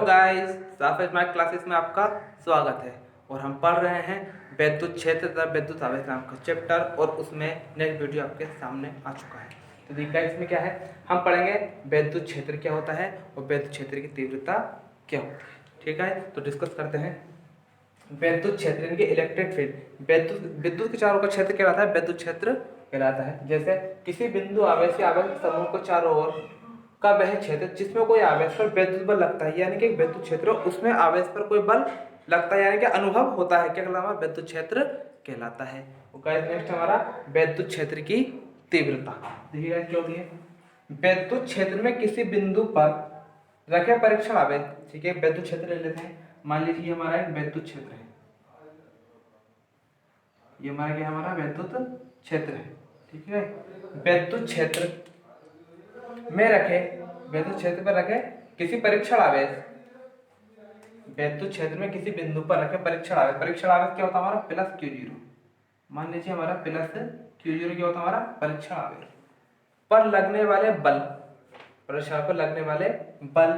Guys, साफे smart classes में आपका स्वागत है। और हम पढ़ रहे हैं वैद्युत क्षेत्र तथा वैद्युत आवेश नाम का चैप्टर, और उसमें नेक्स्ट वीडियो आपके सामने आ चुका है। तो देखिए इसमें क्या है, हम पढ़ेंगे वैद्युत क्षेत्र क्या होता है और वैद्युत क्षेत्र की तीव्रता क्या होती है। ठीक है, तो डिस्कस करते हैं। वैद्युत क्षेत्र यानी कि इलेक्ट्रिक फील्ड, विद्युत के चारों का क्षेत्र कहलाता है, वैद्युत क्षेत्र कहलाता है। जैसे किसी बिंदु आवेश या आवेश समूह को चारों ओर का वह क्षेत्र जिसमें कोई आवेश पर वैद्युत बल लगता है, यानी कि वैद्युत क्षेत्र उसमें आवेश पर कोई बल लगता है, यानी कि अनुभव होता है, क्या कहलाता है, वैद्युत क्षेत्र कहलाता है। नेक्स्ट हमारा वैद्युत क्षेत्र की तीव्रता। देखिए क्या होती है, वैद्युत क्षेत्र में किसी बिंदु पर रखे परीक्षण आवेश। ठीक है, वैद्युत क्षेत्र ले लेते हैं। मान लीजिए हमारा एक वैद्युत क्षेत्र है, ये हमारा क्या, हमारा वैद्युत क्षेत्र है। ठीक है, वैद्युत क्षेत्र में रखे, वैद्युत क्षेत्र पर रखे किसी परीक्षण आवेश, वैद्युत क्षेत्र में किसी बिंदु पर रखे परीक्षण आवेश। परीक्षण आवेश क्या होता है हमारा, प्लस Q0। मान लीजिए हमारा प्लस Q0 क्या होता है, हमारा परीक्षण आवेश पर लगने वाले बल, परीक्षण पर लगने वाले बल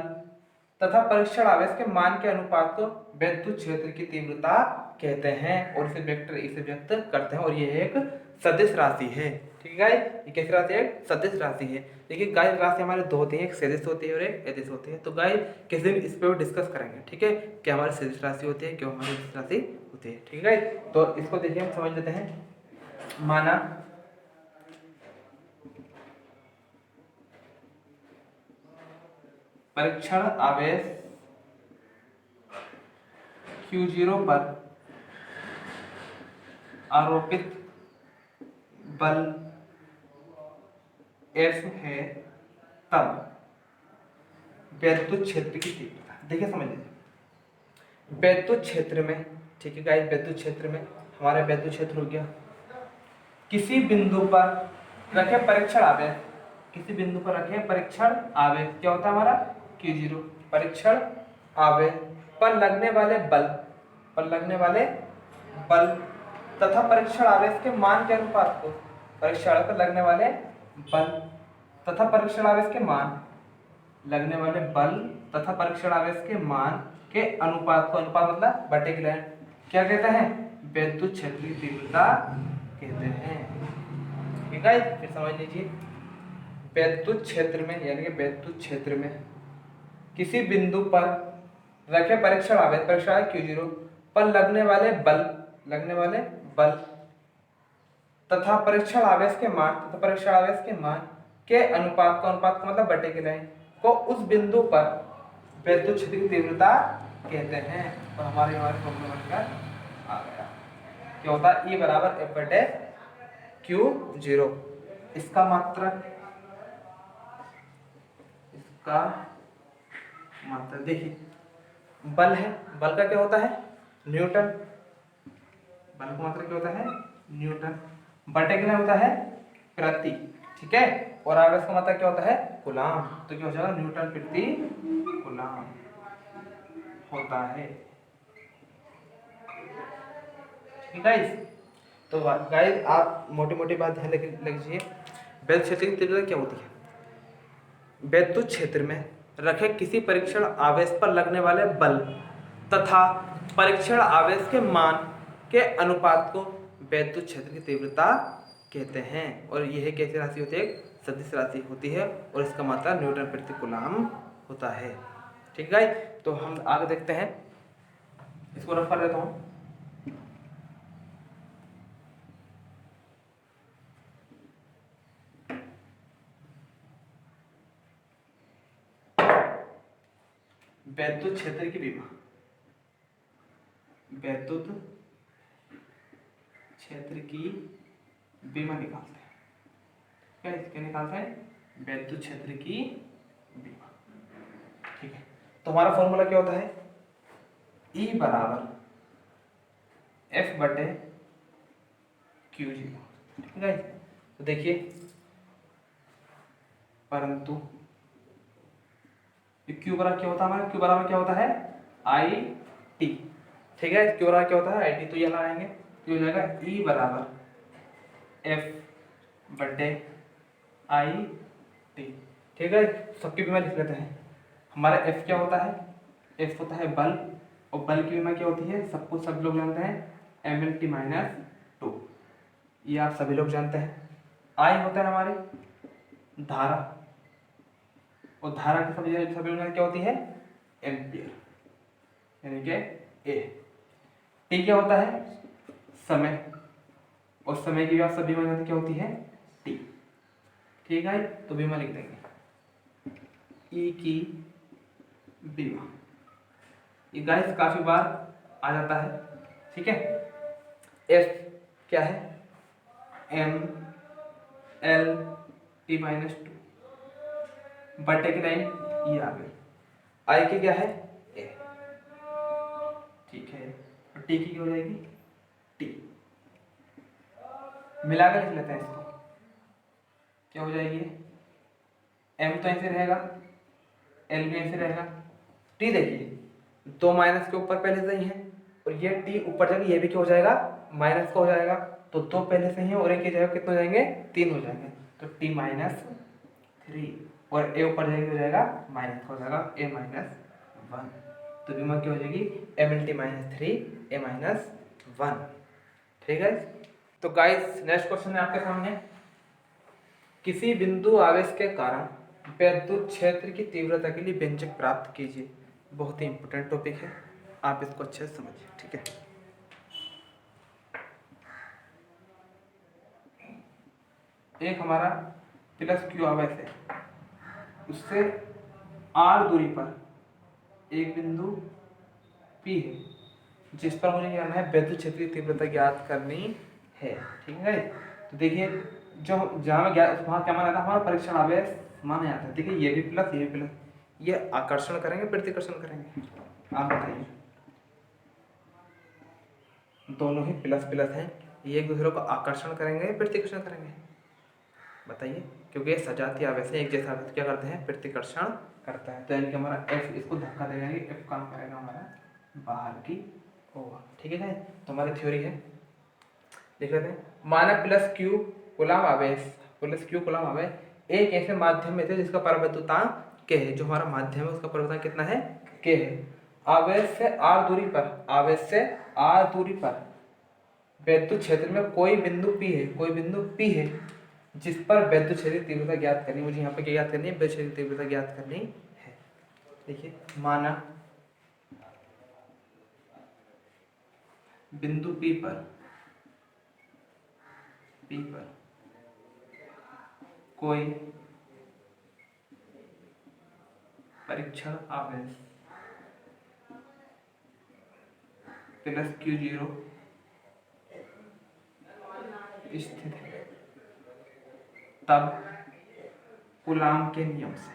तथा परीक्षण आवेश के मान के अनुपात को वैद्युत क्षेत्र की तीव्रता कहते हैं, और इसे वेक्टर इसे व्यक्त करते हैं, और ये एक सदिश राशि है। ठीक है, ये कैसी राशि है, एक सदिश राशि है। देखिए गाइस, राशि हमारे दो होती है, एक सदिश होती है और एक अदिश होती है। तो गाइस किसी दिन इस पे डिस्कस करेंगे। ठीक है, क्या हमारी सदिश राशि होती है, क्यों हमारी अदिश राशि होती है। ठीक है, तो इसको देखिए हम समझ लेते हैं। माना परीक्षण आवेश Q0 पर आरोपित बल F है, तब वैद्युत क्षेत्र की तीव्रता। देखिए समझ लीजिए, वैद्युत क्षेत्र में, ठीक है गाइस, वैद्युत क्षेत्र में हमारा वैद्युत क्षेत्र हो गया, किसी बिंदु पर रखे परीक्षण आवेश, किसी बिंदु पर रखे परीक्षण आवेश क्या होता है हमारा Q0, परीक्षण आवेश पर लगने वाले बल, पर लगने वाले बल तथा परीक्षण आवेश के मान के अनुपात को, परीक्षण पर लगने वाले बल तथा परीक्षण आवेश के मान, लगने वाले बल तथा परीक्षण आवेश के मान के अनुपात को, अनुपात मतलब बटे की लाइन, क्या कहते हैं, वैद्युत क्षेत्र की तीव्रता कहते हैं। ठीक है, फिर समझ लीजिए, वैद्युत क्षेत्र में यानी कि वैद्युत क्षेत्र में किसी बिंदु पर रखे परीक्षण आवेश, परीक्षण आवेश Q0 पर लगने वाले बल, लगने वाले बल तथा परीक्षण आवेश के मान, तथा परीक्षण आवेश के मान के अनुपात को, अनुपात का मतलब बटे की लाइन को, उस बिंदु पर वैद्युत क्षेत्र की तीव्रता कहते हैं। और हमारे फॉर्मूला बनकर आ गया, क्या होता है, E बराबर F बटे Q0। इसका मात्रक, इसका मात्रक देखिए, बल है, बल का क्या होता है, न्यूटन, बल का मात्रक क्या होता है, न्यूटन, बटे कितना होता है, प्रति। ठीक है, और आवेश का मात्रक क्या होता है, कूलाम। तो क्या हो जाएगा, न्यूटन प्रति कूलाम होता है। ठीक है, तो गाइस आप मोटी मोटी बात ध्यान लीजिए। वैद्युत क्षेत्र की तीव्रता क्या होती है, वैद्युत क्षेत्र में रखे किसी परीक्षण आवेश पर लगने वाले बल तथा परीक्षण आवेश के मान के अनुपात को वैद्युत क्षेत्र की तीव्रता कहते हैं। और यह कैसी राशि होती है, एक सदिश राशि होती है, और इसका मात्रा न्यूटन प्रति कूलाम होता है। ठीक है, तो हम आगे देखते हैं, इसको रफ कर देता हूँ। वैद्युत क्षेत्र की विमा, वैद्युत क्षेत्र की विमा निकालते हैं। क्या निकालते हैं, वैद्युत क्षेत्र की विमा। ठीक है, तो हमारा फॉर्मूला क्या होता है, E बराबर F बटे Q0। ठीक है, तो देखिए, परंतु Q बराबर क्या होता है हमारा, Q बराबर क्या होता है, IT। ठीक है, Q बराबर क्या होता है, IT। तो ये लगाएंगे, तो हो जाएगा E बराबर F बटे IT। ठीक है, सबकी विमा लिख लेते हैं। हमारा F क्या होता है, एफ होता है बल, और बल की विमा क्या होती है, सबको सब लोग जानते हैं mLT-2, ये आप सभी लोग जानते हैं। आई होता है हमारे धारा, और धारा की सभी लोग जानते क्या होती है, एम्पियर, यानी कि ए। टी क्या होता है, समय, और समय की भी आप सभी लोग जानते क्या होती है, टी। ठीक है, तो बीमा लिख देंगे ई की बीमा। ये गाइस काफी बार आ जाता है, ठीक है। एफ क्या है, एम एल T-2 बटे की लाइन ये आ गई। आई की क्या है, ए, ठीक है। और टी की क्या हो जाएगी, टी। मिलाकर लिख लेते हैं इसको, क्या हो जाएगी, एम तो ऐसे रहेगा, एल भी ऐसे रहेगा, टी देखिए 2 माइनस के ऊपर पहले से ही है, और ये टी ऊपर जाएगा, ये भी क्या हो जाएगा, माइनस का हो जाएगा। तो 2 पहले से ही है, और एक जगह कितने हो जाएंगे, 3 हो जाएंगे, तो T-3, और ए ऊपर जाएगा हो जाएगा माइनस का हो जाएगा A-1। तो बीमा क्या हो जाएगी, mLT-3 A-1। ठीक है। तो गाइस नेक्स्ट क्वेश्चन है आपके सामने, किसी बिंदु आवेश के कारण विद्युत क्षेत्र की तीव्रता के लिए व्यंजक प्राप्त कीजिए। बहुत ही इंपॉर्टेंट टॉपिक है, आप इसको अच्छे से समझिए, ठीक है। एक हमारा प्लस क्यू आवेश है, उससे आर दूरी पर एक बिंदु पी है, जिस पर मुझे क्या करना है, विद्युत क्षेत्र की तीव्रता ज्ञात करनी है, ठीक है। तो देखिए जो जहाँ वहाँ क्या माना था, हमारा परीक्षण आवेश माना जाता है। देखिए ये भी प्लस, ये भी प्लस, ये आकर्षण करेंगे प्रतिकर्षण करेंगे, आप बताइए। दोनों ही प्लस प्लस हैं, ये एक दूसरे को आकर्षण करेंगे प्रतिकर्षण करेंगे, बताइए। क्योंकि ये सजातीय आवेश है, एक जैसा आवेश क्या करते हैं, प्रतिकर्षण करता है। तो यानी कि हमारा एफ इसको धक्का देगा, एफ काम करेगा हमारा बाहर की ओर, ठीक है। तो हमारी थ्योरी है, देख लेते हैं। माना प्लस क्यू कूलम आवेश, प्लस क्यू कूलम आवेश एक ऐसे माध्यम में थे जिसका परिवर्तनांक के है, जो हमारा माध्यम है उसका परिवर्तनांक कितना है, के है। आवेश से आर दूरी पर, आवेश से आर दूरी पर विद्युत क्षेत्र में कोई बिंदु पी है, कोई बिंदु पी है जिस पर विद्युत क्षेत्र की तीव्रता ज्ञात करनी। मुझे यहाँ पे क्या ज्ञात करनी है, विद्युत क्षेत्र की तीव्रता ज्ञात करनी है। देखिए माना बिंदु पी पर कोई परीक्षण आवेश प्लस Q0 स्थित है, तब कूलाम के नियम से,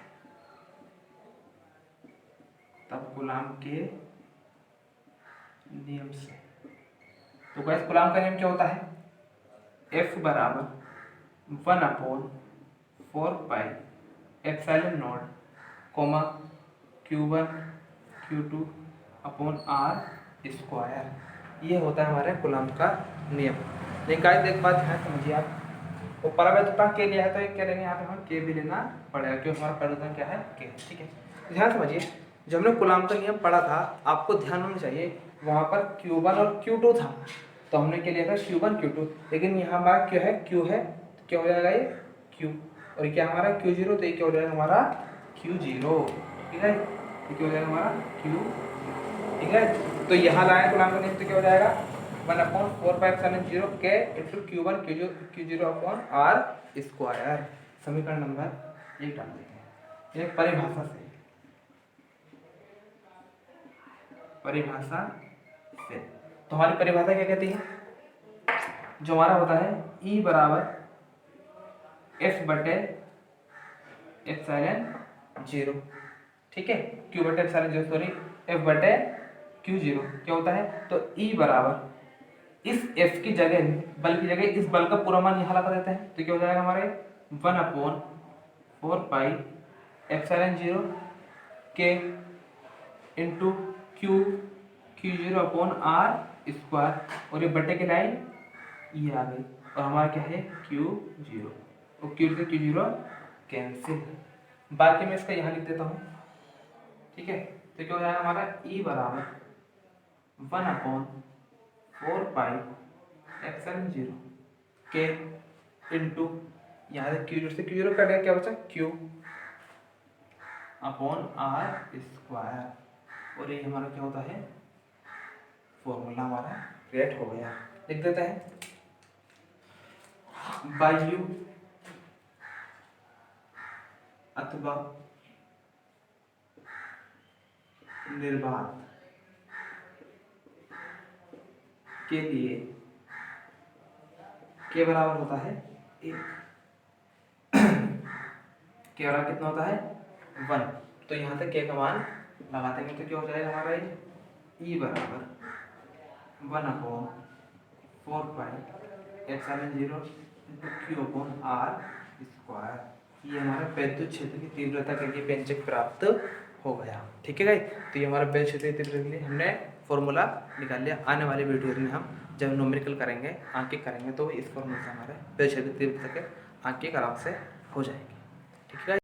तो गाइस कूलाम का नियम क्या होता है, F बराबर 1/4πε0, Q1 Q2 R², ये होता है हमारे कूलाम का नियम। लेकिन गाइस एक बात ध्यान समझिए आप, वो परिवर्तनता के लिया है तो एक क्या लेंगे यहाँ पे, हमें के भी लेना पड़ेगा, क्योंकि हमारा परिवर्तन क्या है, के, ठीक है। ध्यान समझिए, जब हमने कूलाम का नियम पढ़ा था, आपको ध्यान होना चाहिए वहाँ पर Q1 और Q2 था, तो हमने क्या लिया था Q1 Q2, लेकिन यहाँ हमारा क्या है, Q है, तो क्या हो जाएगा ये Q, और क्या हमारा Q0, तो ये क्या हो जाएगा हमारा Q0, ठीक है। तो क्या हो जाएगा हमारा Q, ठीक है। तो यहाँ लाए कूलाम का नियम, तो क्या हो जाएगा 1/4πε0 के into Q1 Q0 upon R²। समीकरण नंबर 1 डाल देते हैं, एक परिभाषा से, तो हमारी परिभाषा क्या कहती है, जो हमारा होता है E बराबर F बटे ε0, ठीक है। Q बटे ε0 सॉरी F बटे Q0 क्या होता है, तो E बराबर इस F की जगह, बल की जगह इस बल का पूरा मान यहाँ लगा देते हैं, तो क्या हो जाएगा हमारे 1/4πε0 के इंटू Q0 अपॉन R², और ये बटे की लाइन ये आ गई, और हमारा क्या है Q0, और Q से Q0 कैंसिल। बाकी मैं इसका यहाँ लिख देता हूँ, ठीक है। तो क्या हो जाएगा हमारा ई बराबर 1/4 पाई एप्सिलॉन 0 के इंटू यहाँ से क्यू से क्यू कट गया, क्या बचा क्यू अपॉन आर स्क्वायर। और ये हमारा क्या होता है फॉर्मूला हमारा क्रिएट हो गया। लिख देते हैं वायु अथवा निर्वात के लिए के बराबर होता है 1, के बराबर कितना होता है 1। तो यहाँ से के का मान लगा देंगे तो क्या हो जाएगा हमारा ये ई बराबर 1/4 pi epsilon 0 q upon r square. ये हमारा वैद्युत क्षेत्र की तीव्रता के लिए व्यंजक प्राप्त हो गया। ठीक है गाइस, तो ये हमारा वैद्युत क्षेत्र की तीव्रता के लिए हमने फॉर्मूला निकाल लिया। आने वाली वीडियो में हम जब न्यूमेरिकल करेंगे, आंकिक करेंगे, तो इस फॉर्मूला से हमारे वैद्युत क्षेत्र की तीव्रता के आंकिक आराम से हो जाएंगे। ठीक है।